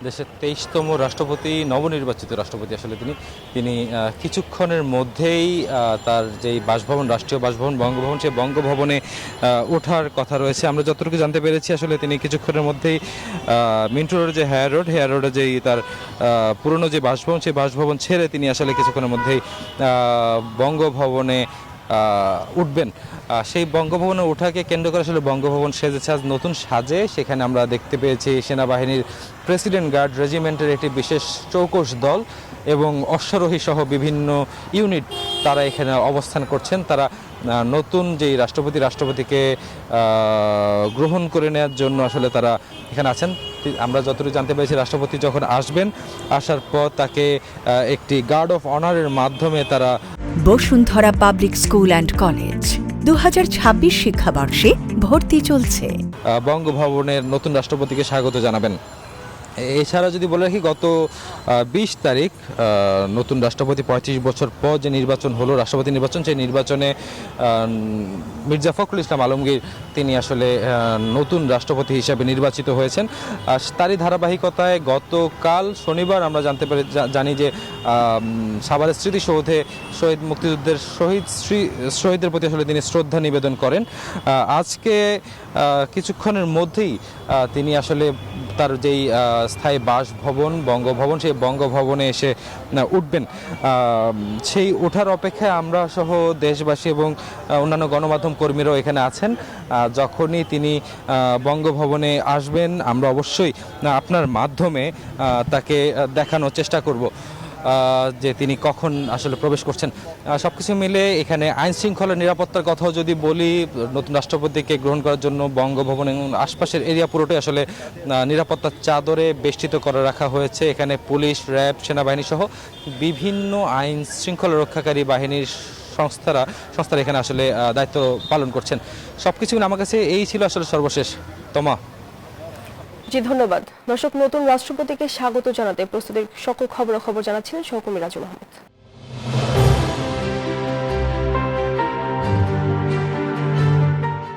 দেশের ২৩তম রাষ্ট্রপতি, নবনির্বাচিত রাষ্ট্রপতি আসলে তিনি কিছুক্ষণের মধ্যেই তার যেই বাসভবন, রাষ্ট্রীয় বাসভবন বঙ্গভবন, সেই বঙ্গভবনে ওঠার কথা রয়েছে। আমরা যতটুকু জানতে পেরেছি আসলে তিনি কিছুক্ষণের মধ্যেই মিন্টু রোডের যে হেয়ার রোডে যেই তার পুরনো যে বাসভবন, সেই বাসভবন ছেড়ে তিনি আসলে কিছুক্ষণের মধ্যেই বঙ্গভবনে উঠবেন। সেই বঙ্গভবনে ওঠাকে কেন্দ্র করে আসলে বঙ্গভবন সেজেছে আজ নতুন সাজে। সেখানে আমরা দেখতে পেয়েছি সেনাবাহিনীর প্রেসিডেন্ট গার্ড রেজিমেন্টের একটি বিশেষ চৌকস দল এবং অশ্বারোহী সহ বিভিন্ন ইউনিট তারা এখানে অবস্থান করছেন। তারা নতুন যেই রাষ্ট্রপতিকে গ্রহণ করে নেওয়ার জন্য আসলে তারা এখানে আছেন। আমরা যতটুকু জানতে পেরেছি, রাষ্ট্রপতি যখন আসার পর তাকে একটি গার্ড অফ অনারের মাধ্যমে তারা Bashundhara public school and college ২০২৬ শিক্ষাবর্ষে ভর্তি চলছে। বঙ্গভবনের নতুন রাষ্ট্রপতিকে স্বাগত জানাবেন। এছাড়া যদি বলে রাখি, গত ২০ তারিখ নতুন রাষ্ট্রপতি ৩৫ বছর পর যে নির্বাচন হলো, রাষ্ট্রপতি নির্বাচন, সেই নির্বাচনে মির্জা ফখরুল ইসলাম আলমগীর তিনি আসলে নতুন রাষ্ট্রপতি হিসাবে নির্বাচিত হয়েছেন। তারই ধারাবাহিকতায় গতকাল শনিবার আমরা জানি যে সাভারের স্মৃতিসৌধে শহীদ মুক্তিযুদ্ধের শহীদদের প্রতি আসলে তিনি শ্রদ্ধা নিবেদন করেন। আজকে কিছুক্ষণের মধ্যেই তিনি আসলে তার যেই স্থায়ী বাসভবন বঙ্গভবন, সেই বঙ্গভবনে এসে উঠবেন। সেই ওঠার অপেক্ষায় আমরা সহ দেশবাসী এবং অন্যান্য গণমাধ্যম কর্মীরাও এখানে আছেন। যখনই তিনি বঙ্গভবনে আসবেন, আমরা অবশ্যই আপনার মাধ্যমে তাকে দেখানোর চেষ্টা করব যে তিনি কখন আসলে প্রবেশ করছেন। সব কিছু মিলে এখানে আইন শৃঙ্খলা নিরাপত্তার কথাও যদি বলি, নতুন রাষ্ট্রপতিকে গ্রহণ করার জন্য বঙ্গভবন এবং আশপাশের এরিয়া পুরোটাই আসলে নিরাপত্তার চাদরে বেষ্টিত করে রাখা হয়েছে। এখানে পুলিশ, র্যাব, সেনাবাহিনী সহ বিভিন্ন আইন শৃঙ্খলা রক্ষাকারী বাহিনীর সংস্থারা এখানে আসলে দায়িত্ব পালন করছেন। সব কিছু মিলে আমার কাছে এই ছিল আসলে সর্বশেষ। তোমা জি, ধন্যবাদ। দর্শক, নতুন রাষ্ট্রপতিকে স্বাগত জানাতে প্রস্তুতির সকল খবর জানাচ্ছিলেন সহকর্মী রাজু আহমেদ।